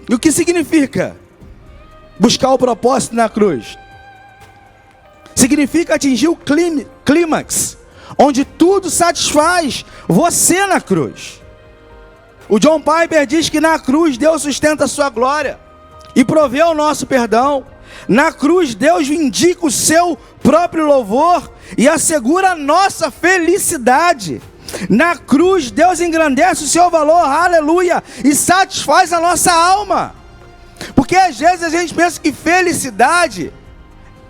E o que significa buscar o propósito na cruz? Significa atingir o clímax, onde tudo satisfaz você na cruz. O John Piper diz que na cruz Deus sustenta a sua glória e provê o nosso perdão. Na cruz Deus vindica o seu próprio louvor e assegura a nossa felicidade. Na cruz Deus engrandece o seu valor, aleluia, e satisfaz a nossa alma. Porque às vezes a gente pensa que felicidade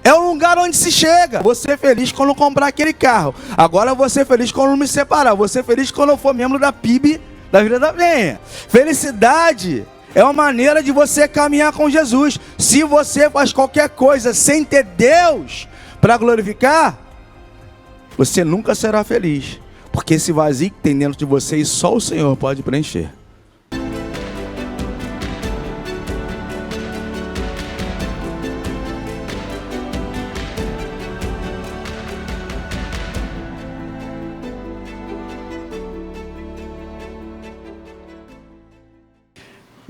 é um lugar onde se chega. Vou ser feliz quando comprar aquele carro. Agora eu vou ser feliz quando me separar. Vou ser feliz quando eu for membro da PIB da Vila da Penha. Felicidade é uma maneira de você caminhar com Jesus. Se você faz qualquer coisa sem ter Deus para glorificar, você nunca será feliz. Porque esse vazio que tem dentro de você, só o Senhor pode preencher.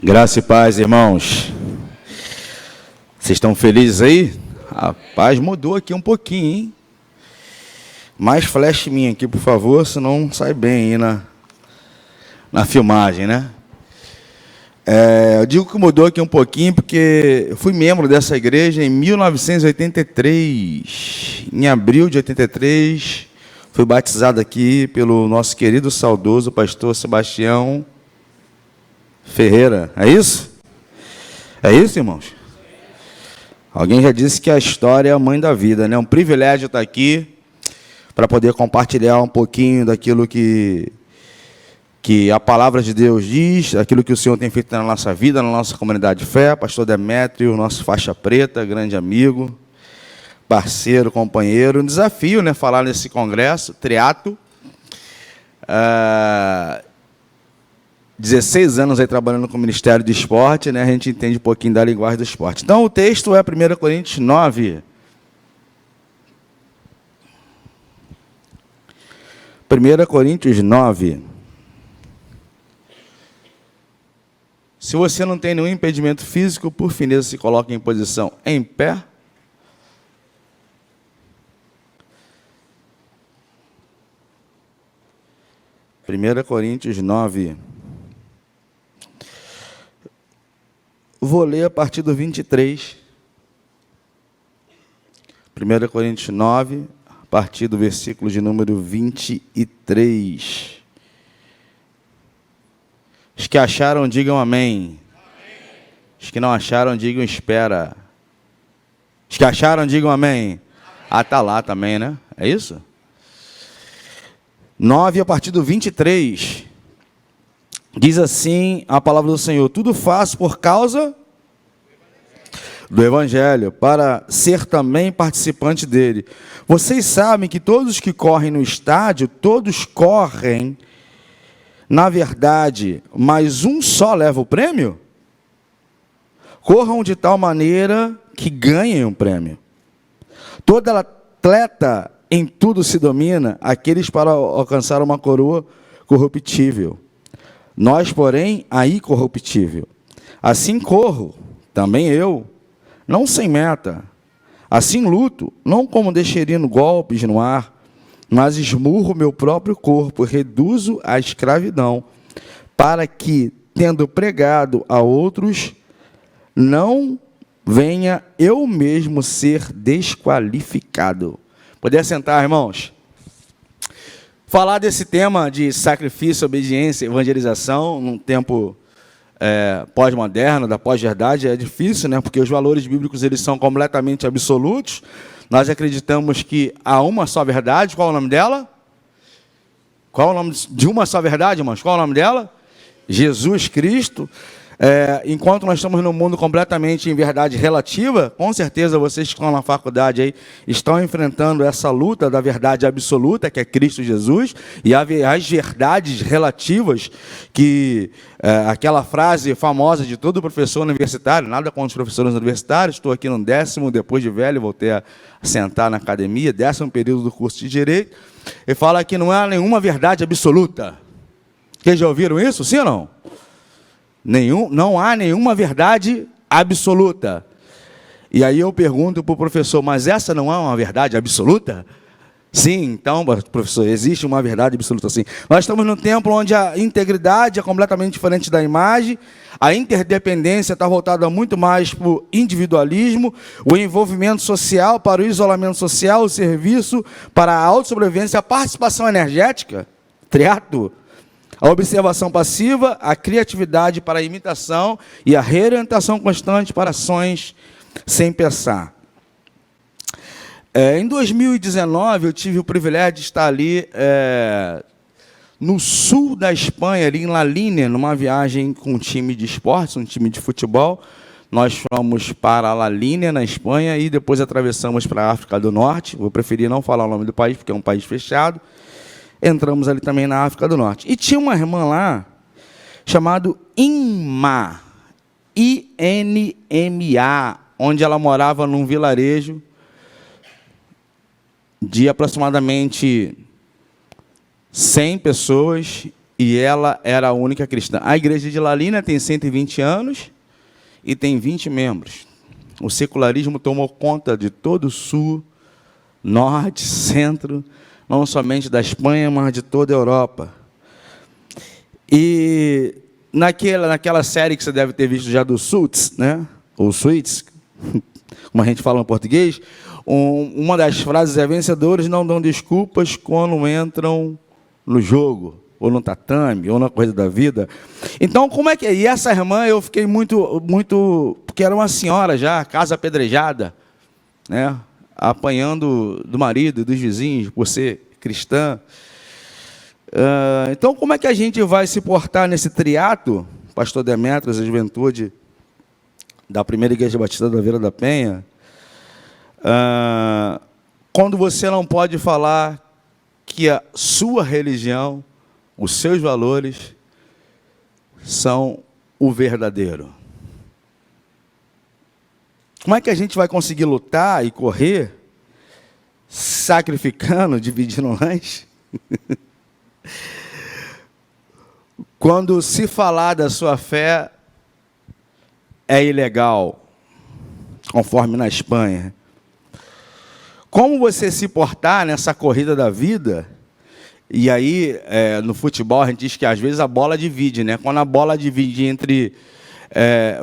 Graça e paz, irmãos. Vocês estão felizes aí? Rapaz, mudou aqui um pouquinho, hein? Mais flash minha aqui, por favor, senão sai bem aí na filmagem, né? Eu digo que mudou aqui um pouquinho porque eu fui membro dessa igreja em 1983. Em abril de 83, fui batizado aqui pelo nosso querido, saudoso pastor Sebastião Ferreira. É isso? É isso, irmãos? Alguém já disse que a história é a mãe da vida, né? É um privilégio estar aqui para poder compartilhar um pouquinho daquilo que a palavra de Deus diz, aquilo que o Senhor tem feito na nossa vida, na nossa comunidade de fé. Pastor Demétrio, nosso faixa preta, grande amigo, parceiro, companheiro. Um desafio, né? Falar nesse congresso, triato. 16 anos aí trabalhando com o Ministério de Esporte, né? A gente entende um pouquinho da linguagem do esporte. Então, o texto é 1 Coríntios 9. 1 Coríntios 9. Se você não tem nenhum impedimento físico, por fineza se coloque em posição em pé. Primeira Coríntios 9. Vou ler a partir do 23. 1 Coríntios 9, a partir do versículo de número 23. Os que acharam, digam amém. Os que não acharam, digam espera. Os que acharam, digam amém. Está lá também, né? É isso? 9, a partir do 23. Diz assim a palavra do Senhor: tudo faço por causa do Evangelho, para ser também participante dele. Vocês sabem que todos os que correm no estádio, todos correm, na verdade, mas um só leva o prêmio? Corram de tal maneira que ganhem um prêmio. Todo atleta em tudo se domina, aqueles para alcançar uma coroa corruptível. Nós, porém, a incorruptível. Assim corro, também eu, não sem meta. Assim luto, não como desferindo golpes no ar, mas esmurro meu próprio corpo, reduzo à escravidão, para que, tendo pregado a outros, não venha eu mesmo ser desqualificado. Poder sentar, irmãos? Falar desse tema de sacrifício, obediência, evangelização, num tempo pós-moderno, da pós-verdade, é difícil, né? Porque os valores bíblicos eles são completamente absolutos. Nós acreditamos que há uma só verdade. Qual é o nome dela? Qual é o nome de uma só verdade, irmãos? Qual é o nome dela? Jesus Cristo. Enquanto nós estamos num mundo completamente em verdade relativa, com certeza vocês que estão na faculdade aí estão enfrentando essa luta da verdade absoluta, que é Cristo Jesus, e as verdades relativas, que aquela frase famosa de todo professor universitário, nada contra os professores universitários, estou aqui no 10º, depois de velho, voltei a sentar na academia, 10º período do curso de Direito, e fala que não há nenhuma verdade absoluta. Vocês já ouviram isso, sim ou não? Não há nenhuma verdade absoluta. E aí eu pergunto para o professor, mas essa não é uma verdade absoluta? Sim, então, professor, existe uma verdade absoluta, sim. Nós estamos num templo onde a integridade é completamente diferente da imagem, a interdependência está voltada muito mais para o individualismo, o envolvimento social para o isolamento social, o serviço para a autossobrevivência, a participação energética, triato, a observação passiva, a criatividade para a imitação e a reorientação constante para ações sem pensar. Em 2019, eu tive o privilégio de estar ali no sul da Espanha, ali em La Línia, numa viagem com um time de esportes, um time de futebol. Nós fomos para La Línia, na Espanha, e depois atravessamos para a África do Norte. Vou preferir não falar o nome do país, porque é um país fechado. Entramos ali também na África do Norte. E tinha uma irmã lá, chamada Inma, I-N-M-A, onde ela morava num vilarejo de aproximadamente 100 pessoas, e ela era a única cristã. A igreja de La Línia tem 120 anos e tem 20 membros. O secularismo tomou conta de todo o sul, norte, centro, não somente da Espanha, mas de toda a Europa. E naquela série que você deve ter visto já do Suits, né? Ou Suits, como a gente fala em português, uma das frases é: vencedores não dão desculpas quando entram no jogo, ou no tatame, ou na coisa da vida. Então, como é que é? E essa irmã, eu fiquei muito, porque era uma senhora já, casa apedrejada, né? Apanhando do marido e dos vizinhos por ser cristã. Então, como é que a gente vai se portar nesse triato, pastor Demetrios, a juventude da primeira igreja batista da Vila da Penha, quando você não pode falar que a sua religião, os seus valores, são o verdadeiro? Como é que a gente vai conseguir lutar e correr, sacrificando, dividindo lanche, quando se falar da sua fé é ilegal, conforme na Espanha? Como você se portar nessa corrida da vida? E aí, no futebol, a gente diz que às vezes a bola divide, né? Quando a bola divide entre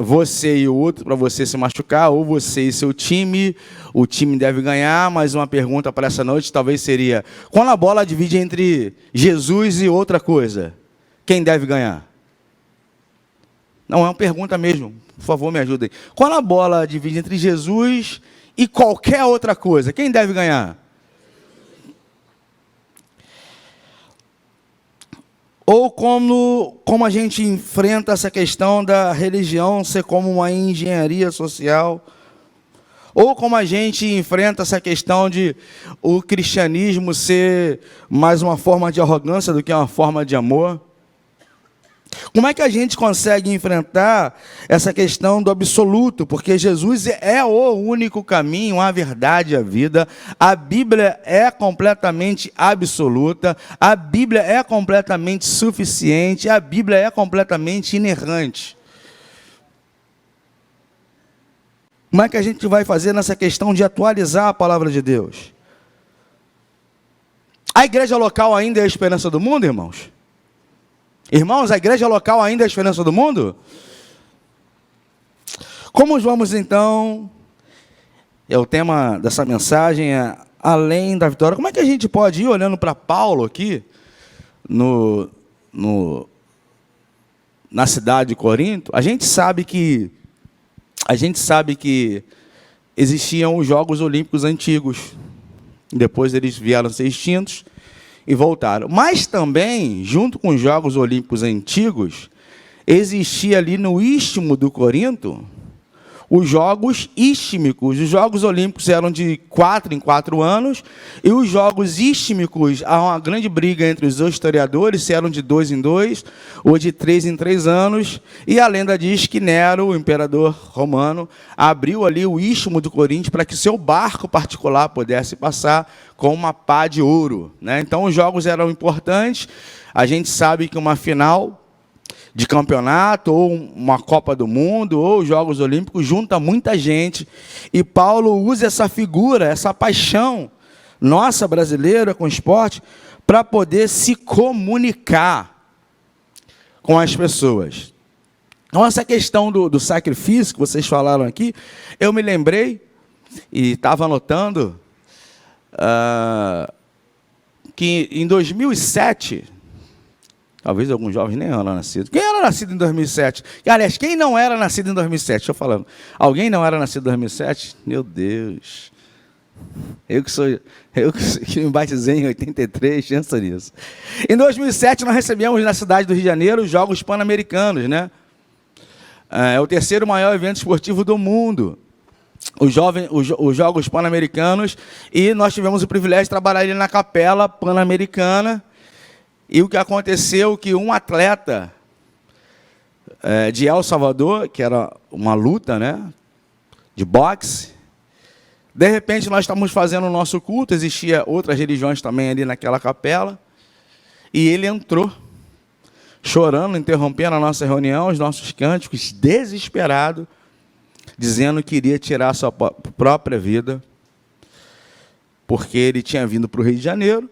você e o outro, para você se machucar, ou você e seu time, o time deve ganhar. Mas uma pergunta para essa noite talvez seria: quando a bola divide entre Jesus e outra coisa, quem deve ganhar? Não, é uma pergunta mesmo, por favor, me ajudem. Quando a bola divide entre Jesus e qualquer outra coisa, quem deve ganhar? Ou como a gente enfrenta essa questão da religião ser como uma engenharia social, ou como a gente enfrenta essa questão de o cristianismo ser mais uma forma de arrogância do que uma forma de amor. Como é que a gente consegue enfrentar essa questão do absoluto? Porque Jesus é o único caminho, a verdade e a vida. A Bíblia é completamente absoluta. A Bíblia é completamente suficiente. A Bíblia é completamente inerrante. Como é que a gente vai fazer nessa questão de atualizar a palavra de Deus? A igreja local ainda é a esperança do mundo, irmãos? Irmãos, a igreja local ainda é a esperança do mundo? Como vamos então, o tema dessa mensagem é além da vitória. Como é que a gente pode ir olhando para Paulo aqui, na cidade de Corinto? A gente sabe que existiam os Jogos Olímpicos antigos, depois eles vieram a ser extintos e voltaram. Mas também, junto com os Jogos Olímpicos antigos, existia ali no Istmo do Corinto os Jogos Istmicos. Os Jogos Olímpicos eram de 4 em 4 anos, e os Jogos Istmicos, há uma grande briga entre os historiadores, se eram de 2 em 2, ou de 3 em 3 anos, e a lenda diz que Nero, o imperador romano, abriu ali o Istmo do Corinto para que seu barco particular pudesse passar com uma pá de ouro, né? Então, os jogos eram importantes. A gente sabe que uma final de campeonato, ou uma Copa do Mundo, ou Jogos Olímpicos, junta muita gente. E Paulo usa essa figura, essa paixão nossa brasileira com o esporte, para poder se comunicar com as pessoas. Então, essa questão do sacrifício que vocês falaram aqui, eu me lembrei, e estava anotando, que em 2007, talvez alguns jovens nem eram nascidos. Quem era nascido em 2007? Aliás, quem não era nascido em 2007? Deixa eu falando. Alguém não era nascido em 2007? Meu Deus. Eu que me batizei em 83, pensa nisso. Em 2007, nós recebemos na cidade do Rio de Janeiro os Jogos Pan-Americanos, né? É o terceiro maior evento esportivo do mundo. Os Jogos Pan-Americanos, e nós tivemos o privilégio de trabalhar ali na Capela Pan-Americana. E o que aconteceu, que um atleta de El Salvador, que era uma luta, né, de boxe, de repente nós estávamos fazendo o nosso culto, existia outras religiões também ali naquela capela, e ele entrou, chorando, interrompendo a nossa reunião, os nossos cânticos, desesperado, dizendo que iria tirar a sua própria vida, porque ele tinha vindo para o Rio de Janeiro,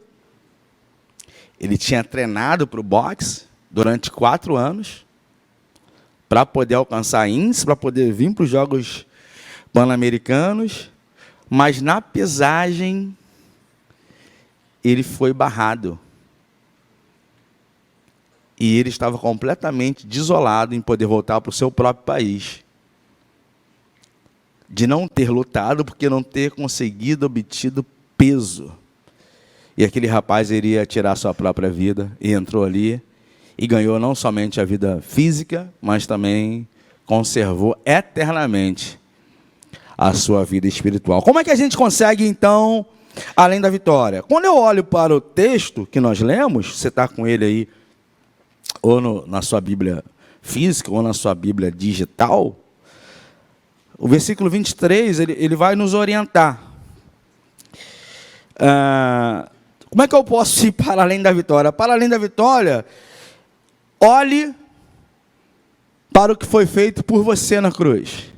ele tinha treinado para o boxe durante 4 anos, para poder alcançar índice, para poder vir para os Jogos Pan-Americanos, mas na pesagem ele foi barrado. E ele estava completamente desolado em poder voltar para o seu próprio país. De não ter lutado, porque não ter conseguido obtido peso. E aquele rapaz iria tirar sua própria vida, e entrou ali, e ganhou não somente a vida física, mas também conservou eternamente a sua vida espiritual. Como é que a gente consegue, então, além da vitória? Quando eu olho para o texto que nós lemos, você está com ele aí, ou na sua Bíblia física, ou na sua Bíblia digital, o versículo 23, ele vai nos orientar. Como é que eu posso ir para além da vitória? Para além da vitória, olhe para o que foi feito por você na cruz.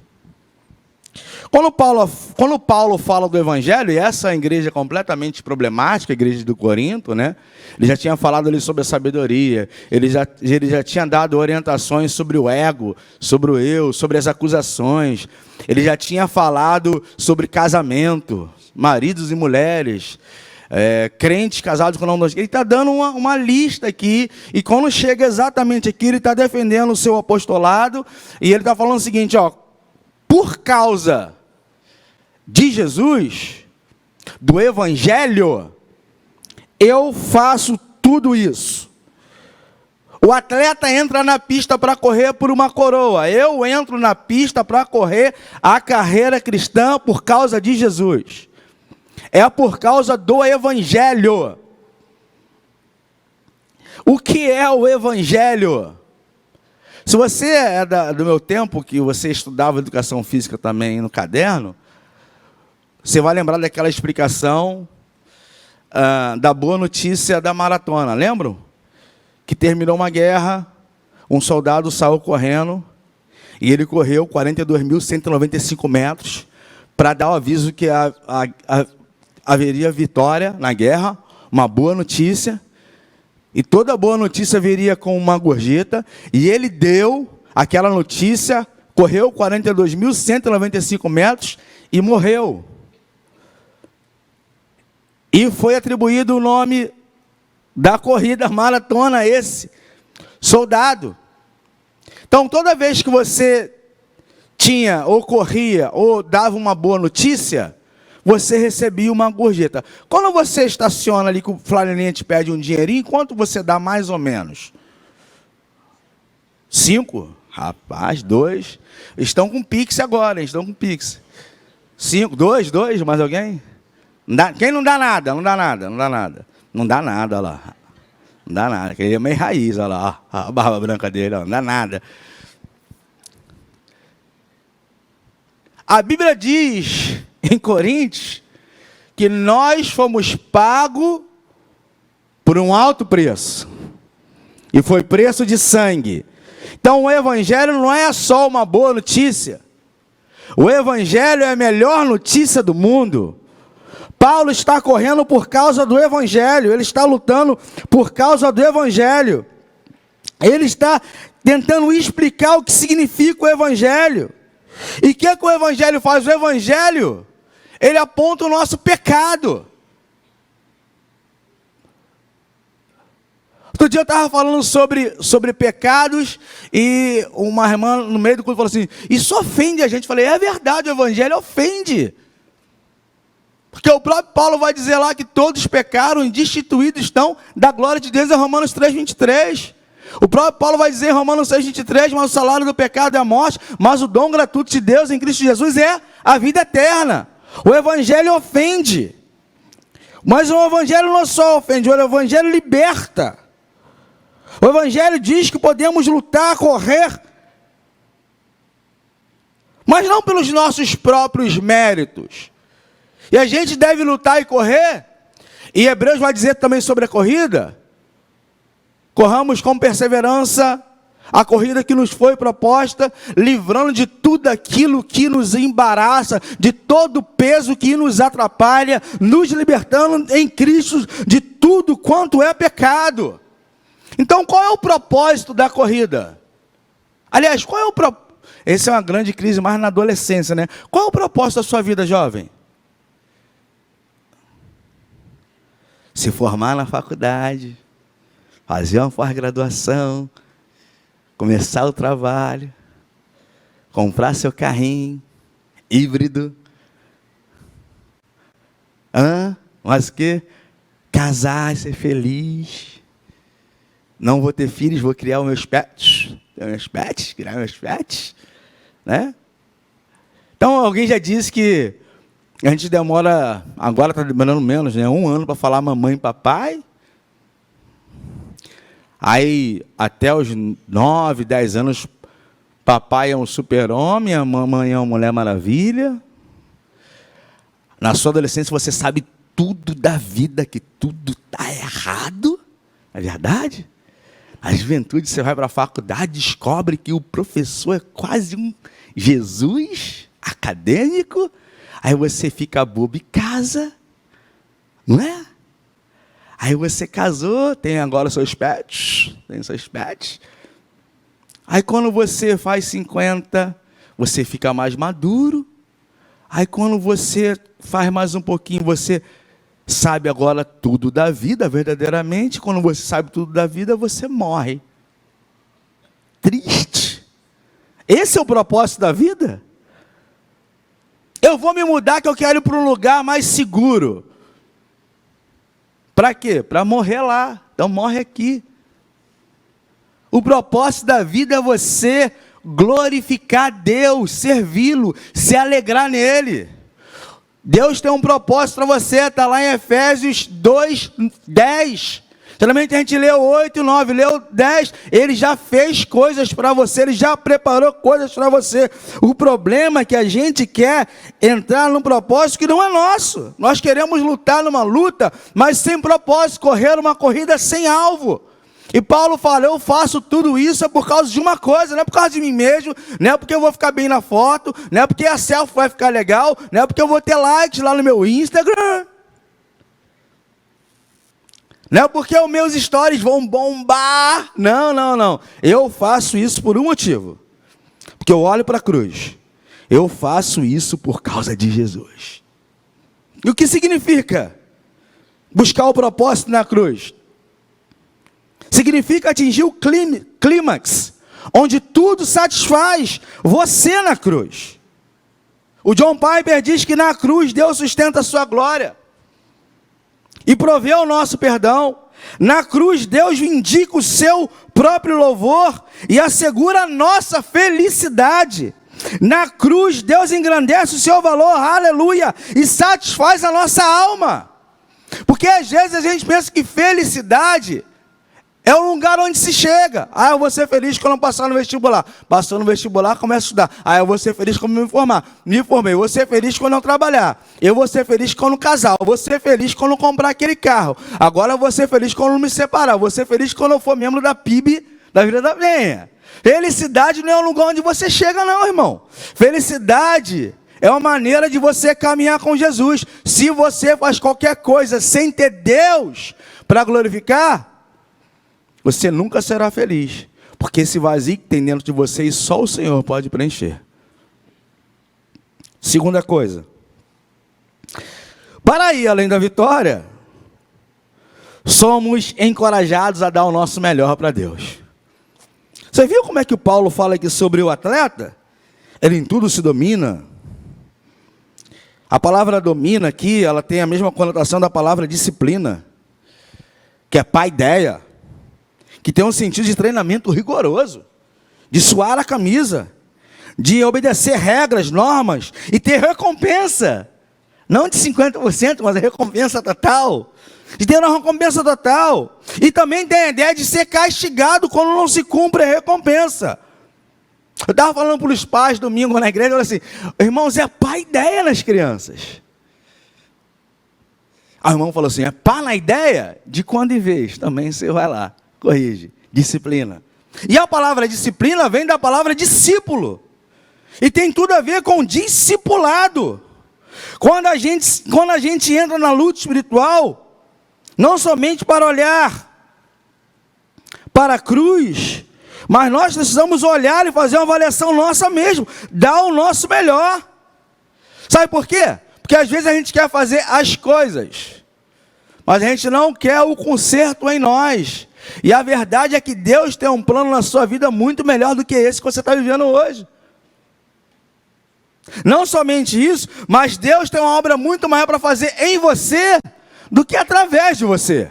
Quando Paulo fala do Evangelho, e essa igreja é completamente problemática, a igreja do Corinto, né? Ele já tinha falado ali sobre a sabedoria, ele já tinha dado orientações sobre o ego, sobre o eu, sobre as acusações, ele já tinha falado sobre casamento, maridos e mulheres, crentes casados com o nome de Deus. Ele está dando uma lista aqui, e quando chega exatamente aqui, ele está defendendo o seu apostolado, e ele está falando o seguinte, ó, por causa de Jesus, do Evangelho, eu faço tudo isso. O atleta entra na pista para correr por uma coroa. Eu entro na pista para correr a carreira cristã por causa de Jesus. É por causa do Evangelho. O que é o Evangelho? Se você é do meu tempo, que você estudava educação física também no caderno, você vai lembrar daquela explicação da boa notícia da maratona, lembram? Que terminou uma guerra, um soldado saiu correndo, e ele correu 42.195 metros, para dar o aviso que haveria vitória na guerra, uma boa notícia, e toda boa notícia viria com uma gorjeta, e ele deu aquela notícia, correu 42.195 metros e morreu. E foi atribuído o nome da corrida maratona a esse soldado. Então, toda vez que você tinha, ou corria, ou dava uma boa notícia, você recebia uma gorjeta. Quando você estaciona ali, que o flanelinha te pede um dinheirinho, quanto você dá mais ou menos? 5? Rapaz, 2. Estão com Pix agora, hein? Estão com Pix. 5, 2, mais alguém? Quem não dá nada? Não dá nada. Não dá nada, olha lá. Não dá nada, que ele é meio raiz, olha lá. Ó, a barba branca dele, ó, não dá nada. A Bíblia diz em Coríntios que nós fomos pagos por um alto preço. E foi preço de sangue. Então o Evangelho não é só uma boa notícia. O Evangelho é a melhor notícia do mundo. Paulo está correndo por causa do Evangelho. Ele está lutando por causa do Evangelho. Ele está tentando explicar o que significa o Evangelho. E o que o Evangelho faz? O Evangelho, ele aponta o nosso pecado. Outro dia eu estava falando sobre pecados, e uma irmã no meio do culto falou assim, isso ofende a gente. Eu falei, é verdade, o Evangelho ofende. Porque o próprio Paulo vai dizer lá que todos pecaram e destituídos estão da glória de Deus, em Romanos 3:23. O próprio Paulo vai dizer em Romanos 6:23, mas o salário do pecado é a morte, mas o dom gratuito de Deus em Cristo Jesus é a vida eterna. O Evangelho ofende. Mas o Evangelho não só ofende, o Evangelho liberta. O Evangelho diz que podemos lutar, correr, mas não pelos nossos próprios méritos. E a gente deve lutar e correr, e Hebreus vai dizer também sobre a corrida, corramos com perseverança a corrida que nos foi proposta, livrando de tudo aquilo que nos embaraça, de todo o peso que nos atrapalha, nos libertando em Cristo de tudo quanto é pecado. Então, qual é o propósito da corrida? Aliás, qual é o propósito? Essa é uma grande crise mais na adolescência, né? Qual é o propósito da sua vida, jovem? Se formar na faculdade, fazer uma pós-graduação, começar o trabalho, comprar seu carrinho híbrido. Mas o quê? Casar e ser feliz. Não vou ter filhos, vou criar os meus pets. Criar meus pets. Né? Então, alguém já disse que a gente demora, agora está demorando menos, né? 1 ano para falar mamãe e papai. Aí, até os 9, 10 anos, papai é um super-homem, a mamãe é uma mulher maravilha. Na sua adolescência, você sabe tudo da vida, que tudo está errado. Não é verdade? Na juventude, você vai para a faculdade, descobre que o professor é quase um Jesus acadêmico. Aí você fica bobo e casa, não é? Aí você casou, tem agora seus pets, Aí quando você faz 50, você fica mais maduro. Aí quando você faz mais um pouquinho, você sabe agora tudo da vida, verdadeiramente. Quando você sabe tudo da vida, você morre. Triste. Esse é o propósito da vida? Eu vou me mudar, que eu quero ir para um lugar mais seguro. Para quê? Para morrer lá. Então morre aqui. O propósito da vida é você glorificar Deus, servi-lo, se alegrar nele. Deus tem um propósito para você, está lá em Efésios 2:10. Geralmente a gente leu 8, 9, leu 10, ele já fez coisas para você, ele já preparou coisas para você. O problema é que a gente quer entrar num propósito que não é nosso. Nós queremos lutar numa luta, mas sem propósito, correr uma corrida sem alvo. E Paulo fala, eu faço tudo isso por causa de uma coisa, não é por causa de mim mesmo, não é porque eu vou ficar bem na foto, não é porque a selfie vai ficar legal, não é porque eu vou ter likes lá no meu Instagram. Não é porque os meus stories vão bombar. Não. Eu faço isso por um motivo. Porque eu olho para a cruz. Eu faço isso por causa de Jesus. E o que significa buscar o propósito na cruz? Significa atingir o clímax, onde tudo satisfaz você na cruz. O John Piper diz que na cruz Deus sustenta a sua glória e provê o nosso perdão. Na cruz Deus vindica o seu próprio louvor e assegura a nossa felicidade. Na cruz Deus engrandece o seu valor, aleluia, e satisfaz a nossa alma. Porque às vezes a gente pensa que felicidade é um lugar onde se chega. Eu vou ser feliz quando eu passar no vestibular. Passou no vestibular, começo a estudar. Eu vou ser feliz quando me formar. Me formei. Eu vou ser feliz quando eu trabalhar. Eu vou ser feliz quando casar. Eu vou ser feliz quando comprar aquele carro. Agora eu vou ser feliz quando me separar. Eu vou ser feliz quando eu for membro da PIB da Vida da Penha. Felicidade não é um lugar onde você chega, não, irmão. Felicidade é uma maneira de você caminhar com Jesus. Se você faz qualquer coisa sem ter Deus para glorificar, você nunca será feliz. Porque esse vazio que tem dentro de você, só o Senhor pode preencher. Segunda coisa. Para ir além da vitória, somos encorajados a dar o nosso melhor para Deus. Você viu como é que o Paulo fala aqui sobre o atleta? Ele em tudo se domina. A palavra domina aqui, ela tem a mesma conotação da palavra disciplina, que é paideia, que tem um sentido de treinamento rigoroso, de suar a camisa, de obedecer regras, normas, e ter recompensa, não de 50%, mas a recompensa total, de ter uma recompensa total, e também tem a ideia de ser castigado quando não se cumpre a recompensa. Eu estava falando para os pais domingo na igreja, eu falei assim, irmãos, é paideia nas crianças. Aí o irmão falou assim, é pá na ideia? De quando em vez, também você vai lá, corrige, disciplina. E a palavra disciplina vem da palavra discípulo. E tem tudo a ver com discipulado. Quando a gente entra na luta espiritual, não somente para olhar para a cruz, mas nós precisamos olhar e fazer uma avaliação nossa mesmo, dar o nosso melhor. Sabe por quê? Porque às vezes a gente quer fazer as coisas, mas a gente não quer o conserto em nós. E a verdade é que Deus tem um plano na sua vida muito melhor do que esse que você está vivendo hoje. Não somente isso, mas Deus tem uma obra muito maior para fazer em você do que através de você.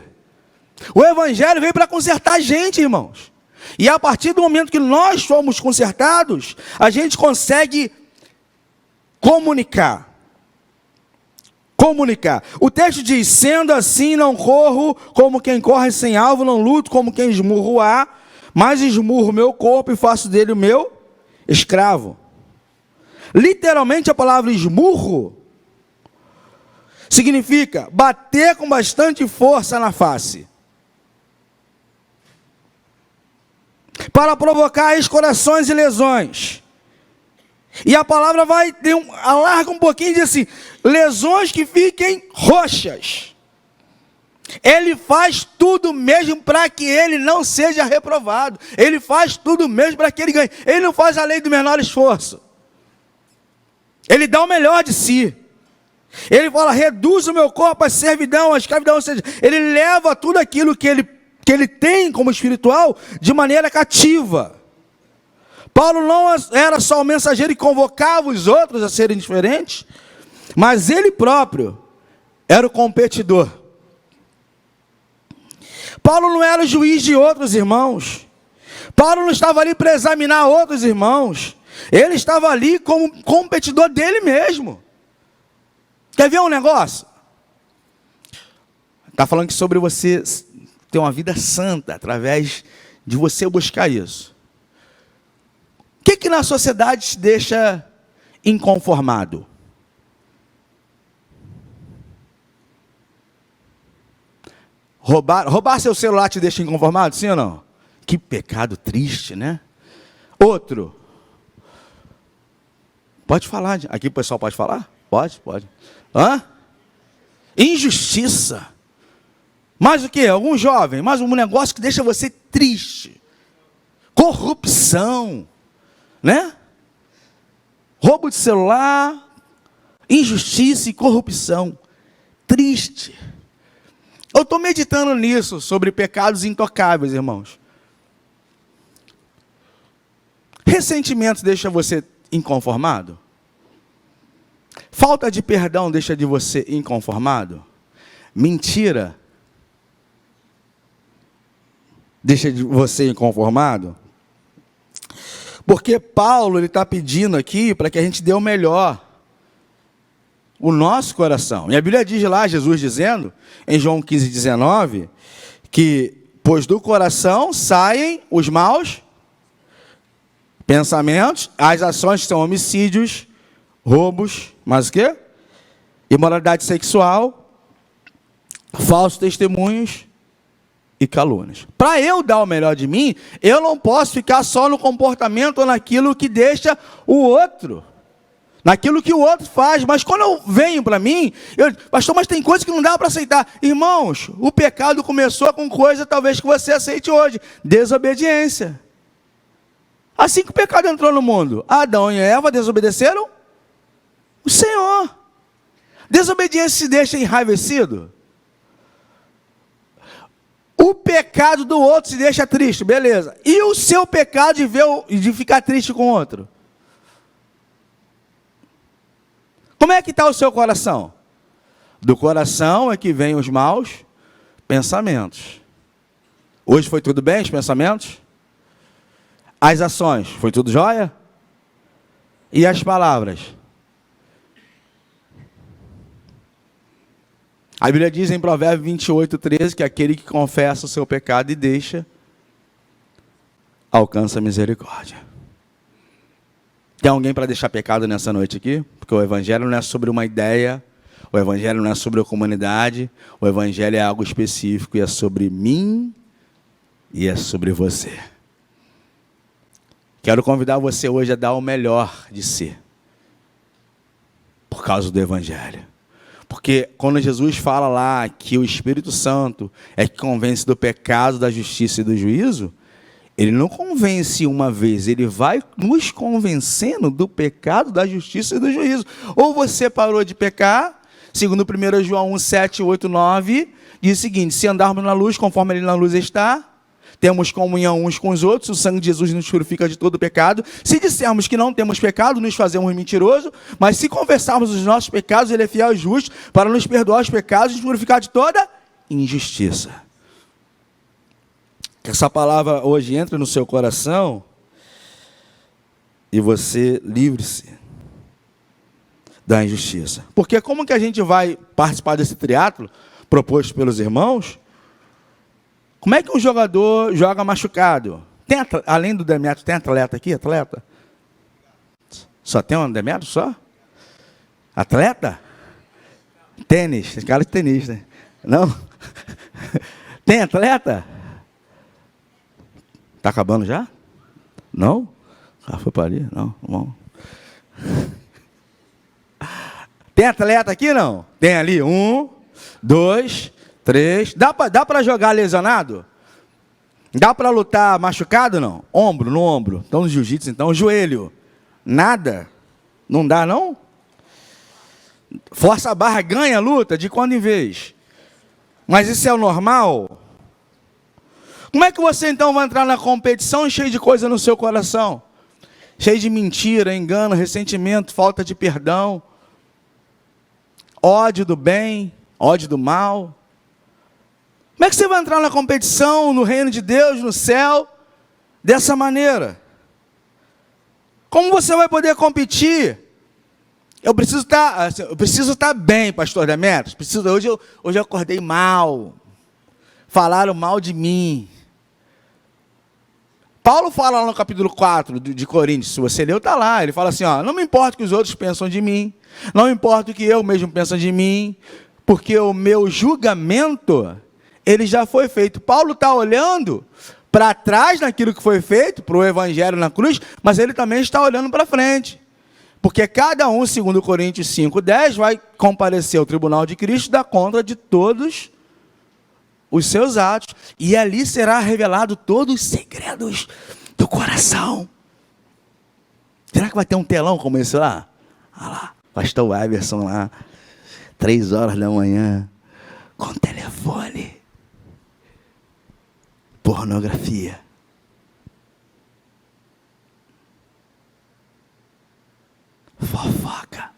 O Evangelho veio para consertar a gente, irmãos. E a partir do momento que nós somos consertados, a gente consegue comunicar. O texto diz, sendo assim não corro como quem corre sem alvo, não luto como quem esmurra o ar, mas esmurro o meu corpo e faço dele o meu escravo. Literalmente a palavra esmurro significa bater com bastante força na face, para provocar escoriações e lesões. E a palavra vai ter alarga um pouquinho e diz assim, lesões que fiquem roxas. Ele faz tudo mesmo para que ele não seja reprovado. Ele faz tudo mesmo para que ele ganhe. Ele não faz a lei do menor esforço. Ele dá o melhor de si. Ele fala, reduz o meu corpo à servidão, à escravidão. Ou seja, ele leva tudo aquilo que ele tem como espiritual de maneira cativa. Paulo não era só o mensageiro que convocava os outros a serem diferentes, mas ele próprio era o competidor. Paulo não era o juiz de outros irmãos. Paulo não estava ali para examinar outros irmãos. Ele estava ali como competidor dele mesmo. Quer ver um negócio? Está falando que sobre você ter uma vida santa, através de você buscar isso. O que na sociedade te deixa inconformado? Roubar seu celular te deixa inconformado, sim ou não? Que pecado triste, né? Outro. Pode falar. Aqui o pessoal pode falar? Pode. Hã? Injustiça. Mais o quê? Algum jovem, mais um negócio que deixa você triste. Corrupção. Né? Roubo de celular, injustiça e corrupção. Triste. Eu estou meditando nisso, sobre pecados intocáveis, irmãos. Ressentimento deixa você inconformado? Falta de perdão deixa de você inconformado? Mentira deixa de você inconformado? Porque Paulo está pedindo aqui para que a gente dê o melhor, o nosso coração. E a Bíblia diz lá, Jesus dizendo, em João 15:19, que, pois do coração saem os maus pensamentos, as ações que são homicídios, roubos, mas o quê? Imoralidade sexual, falsos testemunhos e calúnias. Para eu dar o melhor de mim, eu não posso ficar só no comportamento ou naquilo que deixa o outro, naquilo que o outro faz. Mas quando eu venho para mim, pastor, mas tem coisa que não dá para aceitar. Irmãos, o pecado começou com coisa talvez que você aceite hoje: desobediência. Assim que o pecado entrou no mundo, Adão e Eva desobedeceram o Senhor. Desobediência se deixa enraivecido. O pecado do outro se deixa triste, beleza. E o seu pecado de ficar triste com o outro? Como é que está o seu coração? Do coração é que vêm os maus pensamentos. Hoje foi tudo bem, os pensamentos? As ações, foi tudo jóia? E as palavras? A Bíblia diz em Provérbios 28:13 que aquele que confessa o seu pecado e deixa, alcança a misericórdia. Tem alguém para deixar pecado nessa noite aqui? Porque o Evangelho não é sobre uma ideia, o Evangelho não é sobre a comunidade, o Evangelho é algo específico e é sobre mim e é sobre você. Quero convidar você hoje a dar o melhor de si, por causa do Evangelho. Porque quando Jesus fala lá que o Espírito Santo é que convence do pecado, da justiça e do juízo, ele não convence uma vez, ele vai nos convencendo do pecado, da justiça e do juízo. Ou você parou de pecar, segundo 1 João 1, 7, 8, 9, diz o seguinte: se andarmos na luz, conforme ele na luz está, temos comunhão uns com os outros, o sangue de Jesus nos purifica de todo pecado. Se dissermos que não temos pecado, nos fazemos mentirosos, mas se confessarmos os nossos pecados, ele é fiel e justo para nos perdoar os pecados e nos purificar de toda injustiça. Que essa palavra hoje entre no seu coração e você livre-se da injustiça. Porque como que a gente vai participar desse triatlo proposto pelos irmãos? Como é que um jogador joga machucado? Além do Demetrio, tem atleta aqui? Atleta? Só tem um Demetrio só? Atleta? Tênis, esse cara de tênis, né? Não? Tem atleta? Está acabando já? Não? Ah, foi para ali? Não, bom. Tem atleta aqui, não? Tem ali, 1, 2, 3. Dá para jogar lesionado? Dá para lutar machucado, não? Ombro, no ombro. Então, no jiu-jitsu, então, joelho. Nada? Não dá, não? Força a barra, ganha a luta, de quando em vez. Mas isso é o normal? Como é que você, então, vai entrar na competição cheio de coisa no seu coração? Cheio de mentira, engano, ressentimento, falta de perdão, ódio do bem, ódio do mal. Como é que você vai entrar na competição, no reino de Deus, no céu, dessa maneira? Como você vai poder competir? Eu preciso estar bem, pastor Demetrios. Hoje eu acordei mal. Falaram mal de mim. Paulo fala lá no capítulo 4 de Coríntios, se você leu, está lá. Ele fala assim, ó, não me importa o que os outros pensam de mim, não me importa o que eu mesmo penso de mim, porque o meu julgamento, ele já foi feito. Paulo está olhando para trás naquilo que foi feito, para o evangelho na cruz, mas ele também está olhando para frente. Porque cada um, segundo Coríntios 5:10, vai comparecer ao tribunal de Cristo e dar conta de todos os seus atos. E ali será revelado todos os segredos do coração. Será que vai ter um telão como esse lá? Olha lá, pastor Iverson lá, 3 horas da manhã, com telefone. Pornografia. Fofoca.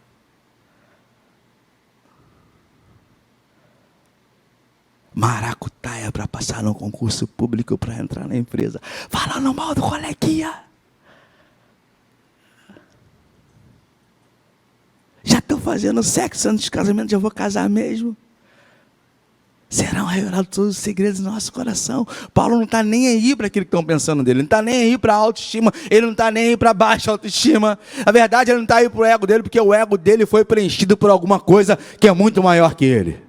Maracutaia para passar no concurso público para entrar na empresa. Falando mal do coleguinha. Já estou fazendo sexo antes do casamento, já vou casar mesmo. Serão revelados todos os segredos do nosso coração. Paulo não está nem aí para aquilo que estão pensando dele. Ele não está nem aí para a autoestima. Ele não está nem aí para baixa autoestima. A verdade, ele não está aí para o ego dele, porque o ego dele foi preenchido por alguma coisa que é muito maior que ele.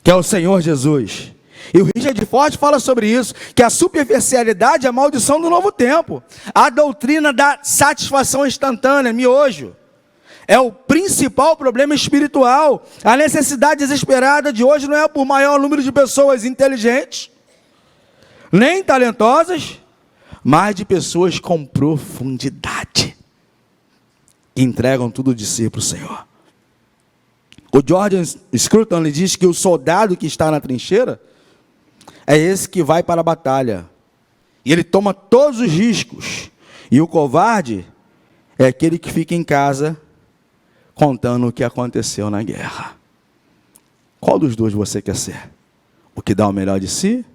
Que é o Senhor Jesus. E o Richard Forte fala sobre isso, que a superficialidade é a maldição do novo tempo. A doutrina da satisfação instantânea, miojo, é o principal problema espiritual. A necessidade desesperada de hoje não é por maior número de pessoas inteligentes, nem talentosas, mas de pessoas com profundidade, que entregam tudo de si para o Senhor. O Jordan Scruton lhe diz que o soldado que está na trincheira é esse que vai para a batalha, e ele toma todos os riscos, e o covarde é aquele que fica em casa contando o que aconteceu na guerra. Qual dos dois você quer ser? O que dá o melhor de si?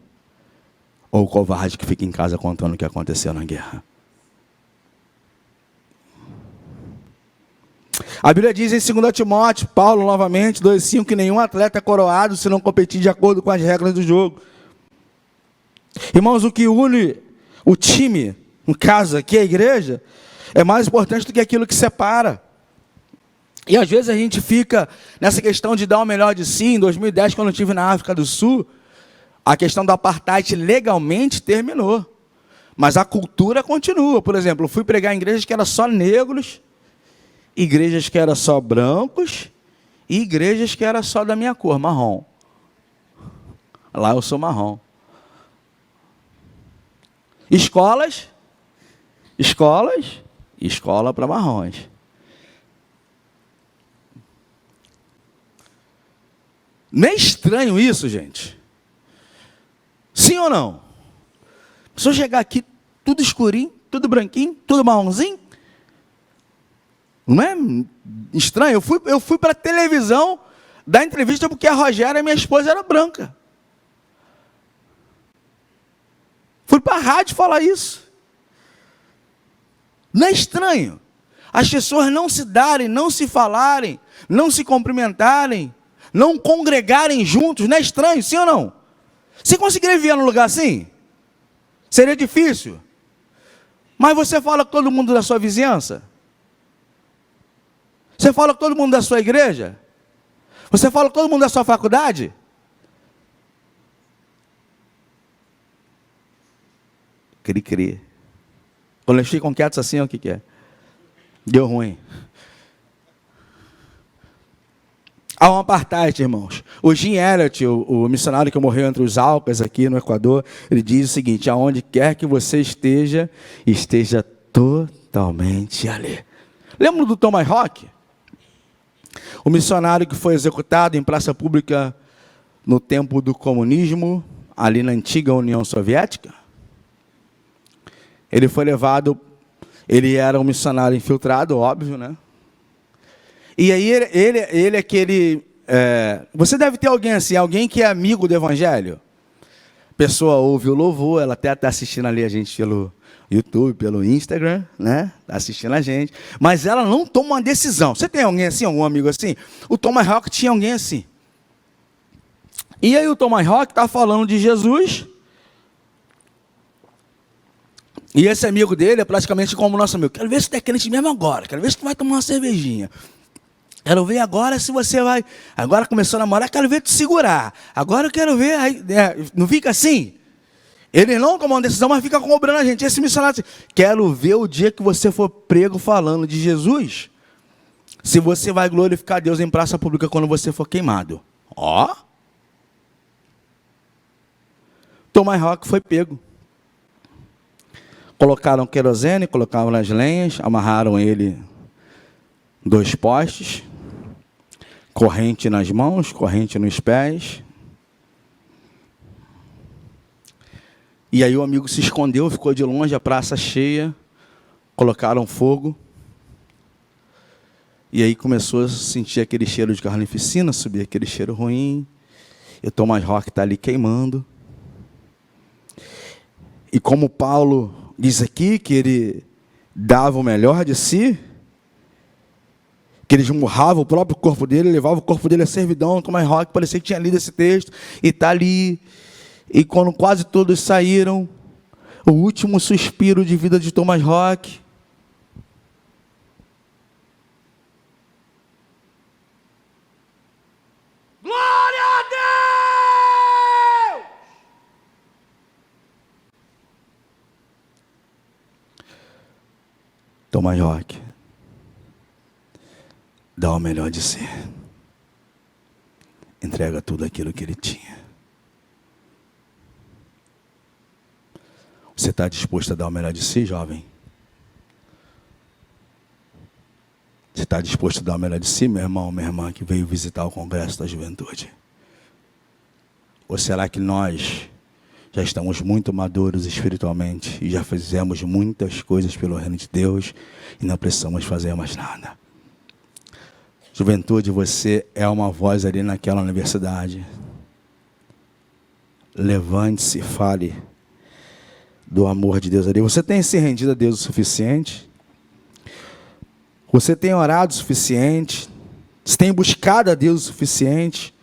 Ou o covarde que fica em casa contando o que aconteceu na guerra? A Bíblia diz em 2 Timóteo, Paulo novamente, 2,5, que nenhum atleta é coroado se não competir de acordo com as regras do jogo. Irmãos, o que une o time, no caso aqui a igreja, é mais importante do que aquilo que separa. E às vezes a gente fica nessa questão de dar o melhor de si. Em 2010, quando eu estive na África do Sul, a questão do apartheid legalmente terminou. Mas a cultura continua. Por exemplo, eu fui pregar em igrejas que eram só negros, igrejas que eram só brancos, e igrejas que eram só da minha cor, marrom. Lá eu sou marrom. Escola para marrons. Não é estranho isso, gente? Sim ou não? Se eu chegar aqui tudo escurinho, tudo branquinho, tudo marronzinho, não é estranho? Eu fui para a televisão dar entrevista porque a Rogéria, minha esposa, era branca. Fui para a rádio falar isso. Não é estranho? As pessoas não se darem, não se falarem, não se cumprimentarem, não congregarem juntos, não é estranho, sim ou não? Você conseguiria viver num lugar assim? Seria difícil. Mas você fala com todo mundo da sua vizinhança? Você fala com todo mundo da sua igreja? Você fala com todo mundo da sua faculdade? Cri. Quando eles ficam quietos assim, o que é? Deu ruim. Há um apartheid, irmãos. O Jim Elliot, o missionário que morreu entre os Aucas aqui no Equador, ele diz o seguinte: aonde quer que você esteja, esteja totalmente ali. Lembra do Thomas Rock? O missionário que foi executado em praça pública no tempo do comunismo, ali na antiga União Soviética? Ele foi levado, ele era um missionário infiltrado, óbvio, né? E aí ele é aquele... você deve ter alguém assim, alguém que é amigo do Evangelho. A pessoa ouve o louvor, ela até está assistindo ali a gente pelo YouTube, pelo Instagram, né? Está assistindo a gente. Mas ela não toma uma decisão. Você tem alguém assim, algum amigo assim? O Thomas Rock tinha alguém assim. E aí o Thomas Rock está falando de Jesus. E esse amigo dele é praticamente como o nosso amigo. Quero ver se tu é crente mesmo agora. Quero ver se tu vai tomar uma cervejinha. Quero ver agora se você vai... Agora começou a namorar, quero ver tu segurar. Agora eu quero ver... não fica assim? Ele não toma uma decisão, mas fica cobrando a gente. Esse missionário assim, quero ver o dia que você for prego falando de Jesus, se você vai glorificar Deus em praça pública quando você for queimado. Ó. Thomas Rock foi pego. Colocaram querosene, colocaram nas lenhas, amarraram ele 2 postes, corrente nas mãos, corrente nos pés. E aí o amigo se escondeu, ficou de longe, a praça cheia, colocaram fogo. E aí começou a sentir aquele cheiro de carnificina, subir aquele cheiro ruim. E o Thomas Rock está ali queimando. E como Paulo diz aqui que ele dava o melhor de si, que ele esmurrava o próprio corpo dele, levava o corpo dele à servidão. Thomas Rock parecia que tinha lido esse texto, e está ali. E quando quase todos saíram, o último suspiro de vida de Thomas Rock, glória a Deus! Thomas Rock, dá o melhor de si. Entrega tudo aquilo que ele tinha. Você está disposto a dar o melhor de si, jovem? Você está disposto a dar o melhor de si, meu irmão, minha irmã, que veio visitar o Congresso da Juventude? Ou será que nós já estamos muito maduros espiritualmente e já fizemos muitas coisas pelo reino de Deus e não precisamos fazer mais nada? Juventude, você é uma voz ali naquela universidade. Levante-se e fale do amor de Deus ali. Você tem se rendido a Deus o suficiente? Você tem orado o suficiente? Você tem buscado a Deus o suficiente?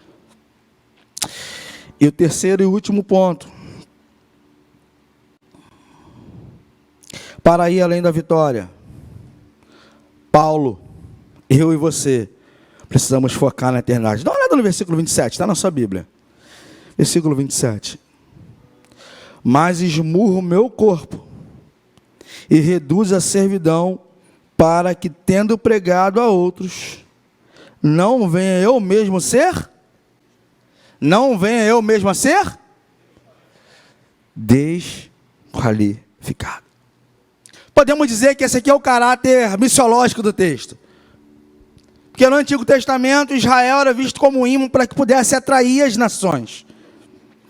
E o terceiro e último ponto. Para ir além da vitória, Paulo, eu e você, precisamos focar na eternidade. Dá uma olhada no versículo 27, está na sua Bíblia. Versículo 27. Mas esmurro o meu corpo e reduzo a servidão, para que, tendo pregado a outros, não venha eu mesmo ser? Não venha eu mesmo a ser? Desqualificado. Podemos dizer que esse aqui é o caráter missiológico do texto. Porque no Antigo Testamento, Israel era visto como um imã para que pudesse atrair as nações.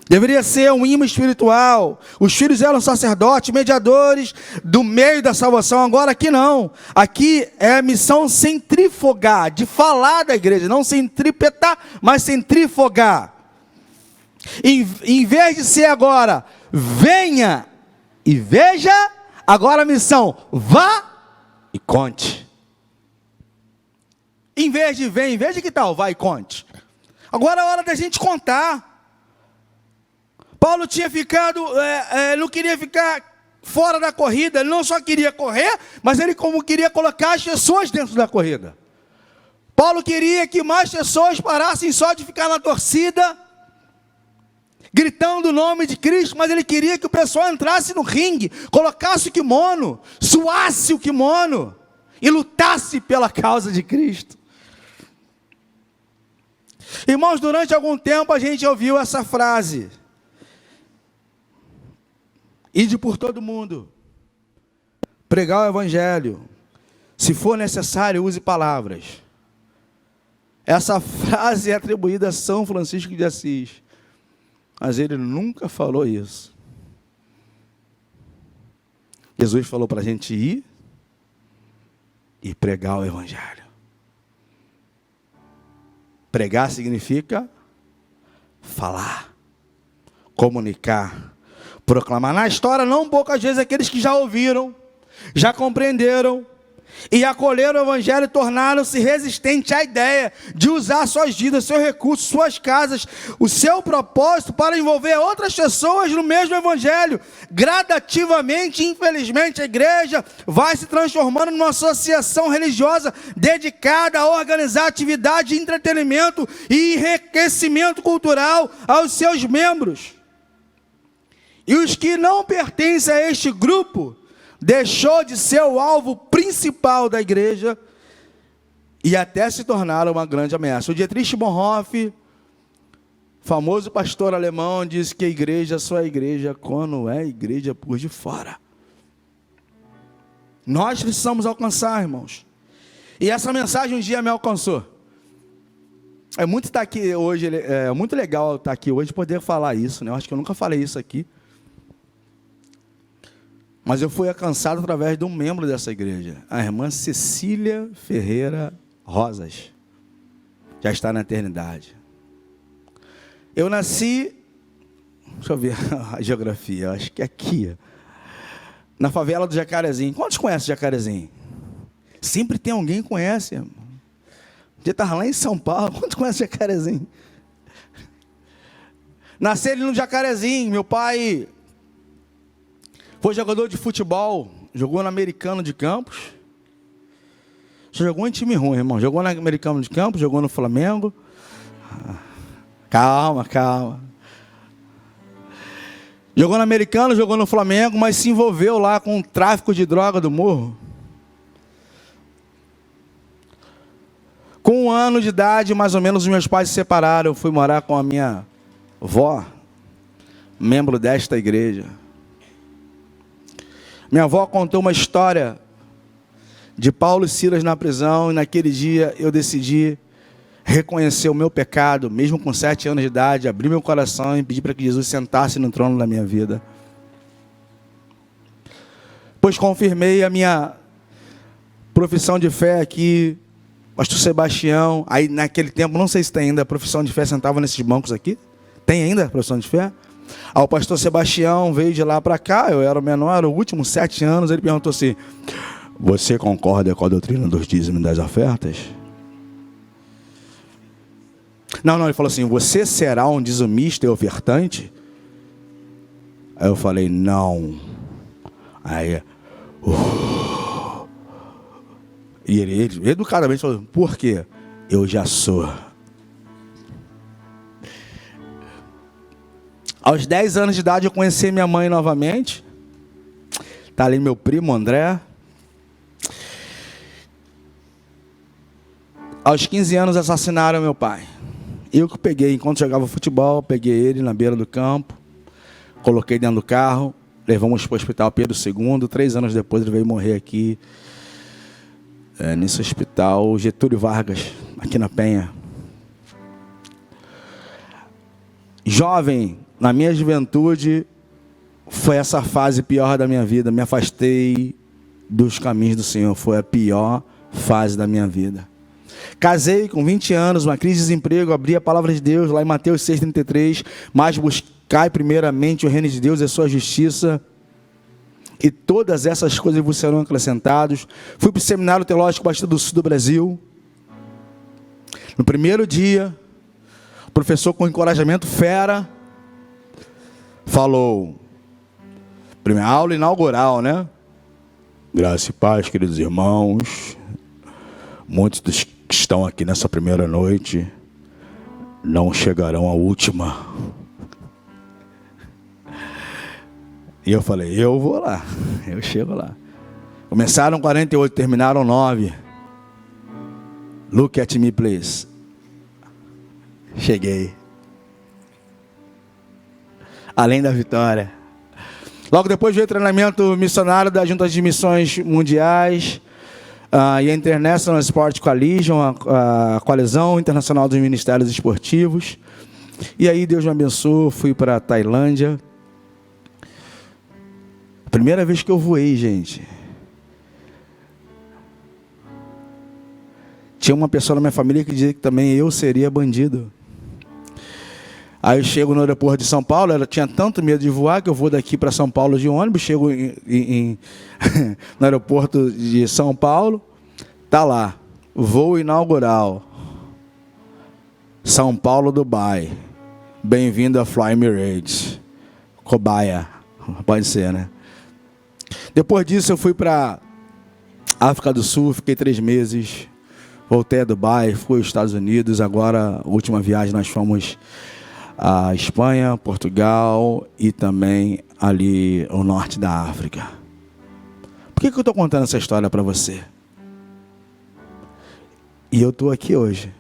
Deveria ser um imã espiritual. Os filhos eram sacerdotes, mediadores do meio da salvação. Agora aqui não. Aqui é a missão centrifugar, de falar da igreja, não centripetar, mas centrifugar. Em vez de ser agora, venha e veja, agora a missão, vá e conte. Em vez de vem, veja que tal, vá e conte. Agora é a hora da gente contar. Paulo tinha ficado, não queria ficar fora da corrida, ele não só queria correr, mas ele como queria colocar as pessoas dentro da corrida. Paulo queria que mais pessoas parassem só de ficar na torcida, gritando o nome de Cristo, mas ele queria que o pessoal entrasse no ringue, colocasse o kimono, suasse o kimono e lutasse pela causa de Cristo. Irmãos, durante algum tempo a gente ouviu essa frase: ide por todo mundo, pregar o evangelho, se for necessário, use palavras. Essa frase é atribuída a São Francisco de Assis, mas ele nunca falou isso. Jesus falou para a gente ir e pregar o evangelho. Pregar significa falar, comunicar, proclamar. Na história, não poucas vezes, aqueles que já ouviram, já compreenderam e acolheram o evangelho, tornaram-se resistentes à ideia de usar suas vidas, seus recursos, suas casas, o seu propósito para envolver outras pessoas no mesmo evangelho. Gradativamente, infelizmente, a igreja vai se transformando numa associação religiosa dedicada a organizar atividade de entretenimento e enriquecimento cultural aos seus membros. E os que não pertencem a este grupo deixou de ser o alvo principal da igreja e até se tornaram uma grande ameaça. O Dietrich Bonhoeffer, famoso pastor alemão, disse que a igreja só é igreja quando é igreja por de fora. Nós precisamos alcançar, irmãos. E essa mensagem um dia me alcançou. É muito estar aqui hoje, é muito legal estar aqui hoje e poder falar isso, né? Eu acho que eu nunca falei isso aqui. Mas eu fui alcançado através de um membro dessa igreja, a irmã Cecília Ferreira Rosas. Já está na eternidade. Eu nasci, deixa eu ver a geografia, acho que é aqui, na favela do Jacarezinho. Quantos conhecem o Jacarezinho? Sempre tem alguém que conhece, irmão. Eu estava lá em São Paulo, quantos conhecem o Jacarezinho? Nasci ali no Jacarezinho, meu pai foi jogador de futebol, jogou no Americano de Campos. Só jogou em time ruim, irmão. Jogou no Americano de Campos, jogou no Flamengo. Calma. Jogou no Americano, jogou no Flamengo, mas se envolveu lá com o tráfico de droga do morro. Com 1 ano de idade, mais ou menos, os meus pais se separaram. Eu fui morar com a minha avó, membro desta igreja. Minha avó contou uma história de Paulo e Silas na prisão, e naquele dia eu decidi reconhecer o meu pecado, mesmo com 7 anos de idade, abrir meu coração e pedir para que Jesus sentasse no trono da minha vida. Pois confirmei a minha profissão de fé aqui, pastor Sebastião, aí naquele tempo, não sei se tem ainda, a profissão de fé sentava nesses bancos aqui, tem ainda a profissão de fé? O pastor Sebastião veio de lá para cá, eu era o menor, era o último, 7 anos, ele perguntou assim: você concorda com a doutrina dos dízimos e das ofertas? Não, ele falou assim: você será um dizimista e ofertante? Aí eu falei: não. Aí, e ele educadamente falou: por quê? Eu já sou. Aos 10 anos de idade eu conheci minha mãe novamente. Está ali meu primo André. Aos 15 anos assassinaram meu pai. Eu que peguei, enquanto jogava futebol, peguei ele na beira do campo, coloquei dentro do carro, levamos para o hospital Pedro II. 3 anos depois ele veio morrer aqui, nesse hospital Getúlio Vargas, aqui na Penha. Jovem, na minha juventude, foi essa fase pior da minha vida. Me afastei dos caminhos do Senhor. Foi a pior fase da minha vida. Casei com 20 anos, uma crise de desemprego, abri a palavra de Deus lá em Mateus 6,33. Mas buscai primeiramente o reino de Deus e a sua justiça, e todas essas coisas vos serão acrescentadas. Fui para o Seminário Teológico Batista do Sul do Brasil. No primeiro dia, o professor, com encorajamento fera, falou, primeira aula inaugural, né? Graça e paz, queridos irmãos. Muitos dos que estão aqui nessa primeira noite não chegarão à última. E eu falei: eu vou lá, eu chego lá. Começaram 48, terminaram 9. Look at me, please. Cheguei. Além da vitória. Logo depois veio o treinamento missionário da Junta de Missões Mundiais e a International Sport Coalition, a Coalizão Internacional dos Ministérios Esportivos. E aí Deus me abençoou, fui para a Tailândia. Primeira vez que eu voei, gente. Tinha uma pessoa na minha família que dizia que também eu seria bandido. Aí eu chego no aeroporto de São Paulo, ela tinha tanto medo de voar que eu vou daqui para São Paulo de ônibus, chego no aeroporto de São Paulo, tá lá, voo inaugural, São Paulo, Dubai, bem-vindo a Fly Emirates, cobaia, pode ser, né? Depois disso eu fui para África do Sul, fiquei 3 meses, voltei a Dubai, fui aos Estados Unidos. Agora, a última viagem nós fomos a Espanha, Portugal e também ali o norte da África. Por que eu estou contando essa história para você? E eu estou aqui hoje,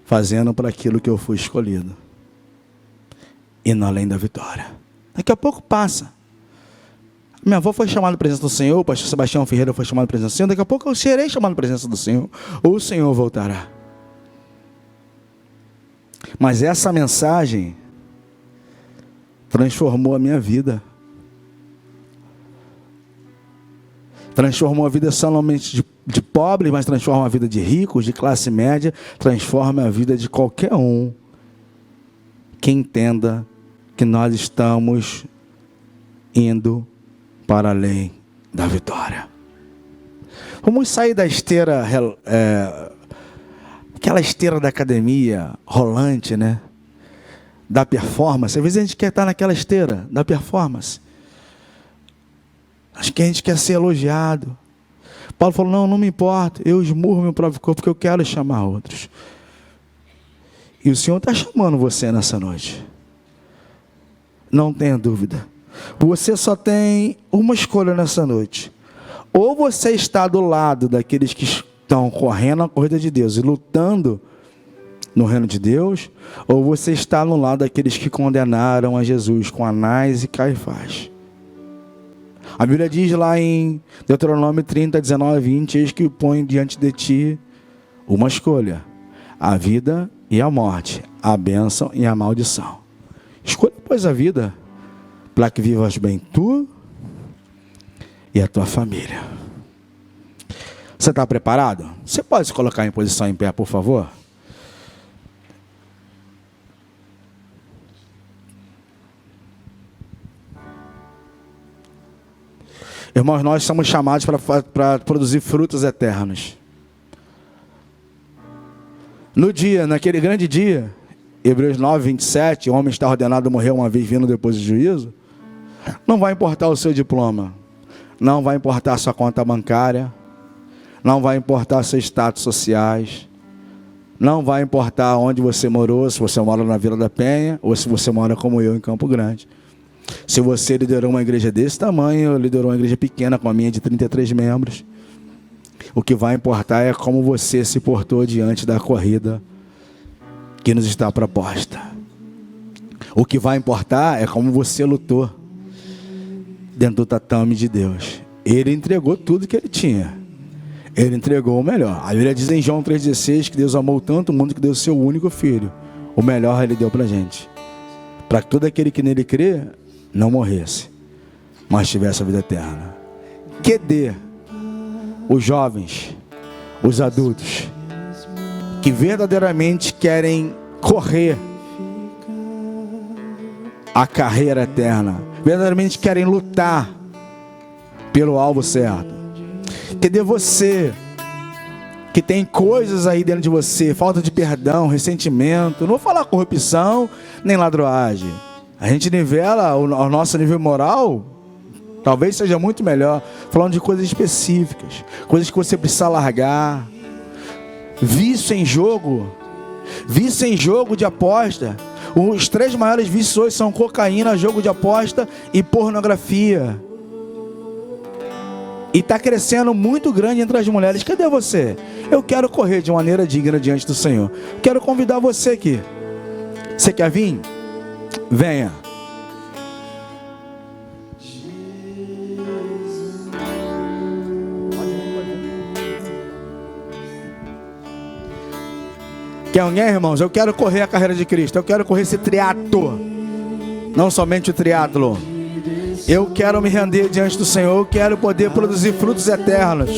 fazendo para aquilo que eu fui escolhido, indo além da vitória. Daqui a pouco passa. Minha avó foi chamada à presença do Senhor, o pastor Sebastião Ferreira foi chamado à presença do Senhor. Daqui a pouco eu serei chamado à presença do Senhor, ou o Senhor voltará. Mas essa mensagem transformou a minha vida. Transformou a vida somente de pobre, mas transforma a vida de ricos, de classe média, transforma a vida de qualquer um que entenda que nós estamos indo para além da vitória. Vamos sair da esteira, aquela esteira da academia, rolante, né? Da performance. Às vezes a gente quer estar naquela esteira da performance. Acho que a gente quer ser elogiado. Paulo falou: não me importa, eu esmurro meu próprio corpo porque eu quero chamar outros. E o Senhor está chamando você nessa noite. Não tenha dúvida. Você só tem uma escolha nessa noite. Ou você está do lado daqueles que estão correndo a corrida de Deus e lutando no reino de Deus, ou você está no lado daqueles que condenaram a Jesus com Anás e Caifás? A Bíblia diz lá em Deuteronômio 30, 19 e 20, eis que põe diante de ti uma escolha, a vida e a morte, a bênção e a maldição. Escolha, pois, a vida, para que vivas bem tu e a tua família. Você está preparado? Você pode se colocar em posição em pé, por favor? Irmãos, nós somos chamados para produzir frutos eternos. No dia, naquele grande dia, Hebreus 9, 27, o homem está ordenado a morrer uma vez vindo depois do juízo. Não vai importar o seu diploma, não vai importar a sua conta bancária, não vai importar seus status sociais, não vai importar onde você morou, se você mora na Vila da Penha ou se você mora como eu em Campo Grande. Se você liderou uma igreja desse tamanho, ou liderou uma igreja pequena como a minha de 33 membros, o que vai importar é como você se portou diante da corrida que nos está proposta. O que vai importar é como você lutou dentro do tatame de Deus. Ele entregou tudo que ele tinha. Ele entregou o melhor. A Bíblia diz em João 3,16 que Deus amou tanto o mundo que deu o seu único filho. O melhor ele deu para a gente, para que todo aquele que nele crê não morresse, mas tivesse a vida eterna. Que dê os jovens, os adultos, que verdadeiramente querem correr a carreira eterna, verdadeiramente querem lutar pelo alvo certo. Que dê você, que tem coisas aí dentro de você, falta de perdão, ressentimento, não vou falar corrupção, nem ladroagem. A gente nivela o nosso nível moral, talvez seja muito melhor, falando de coisas específicas, coisas que você precisa largar. Vício em jogo de aposta. Os 3 maiores vícios hoje são cocaína, jogo de aposta e pornografia. E está crescendo muito grande entre as mulheres. Cadê você? Eu quero correr de maneira digna diante do Senhor. Quero convidar você aqui. Você quer vir? Venha. Quer alguém, irmãos? Eu quero correr a carreira de Cristo. Eu quero correr esse triatlo. Não somente o triatlo. Eu quero me render diante do Senhor. Eu quero poder produzir frutos eternos.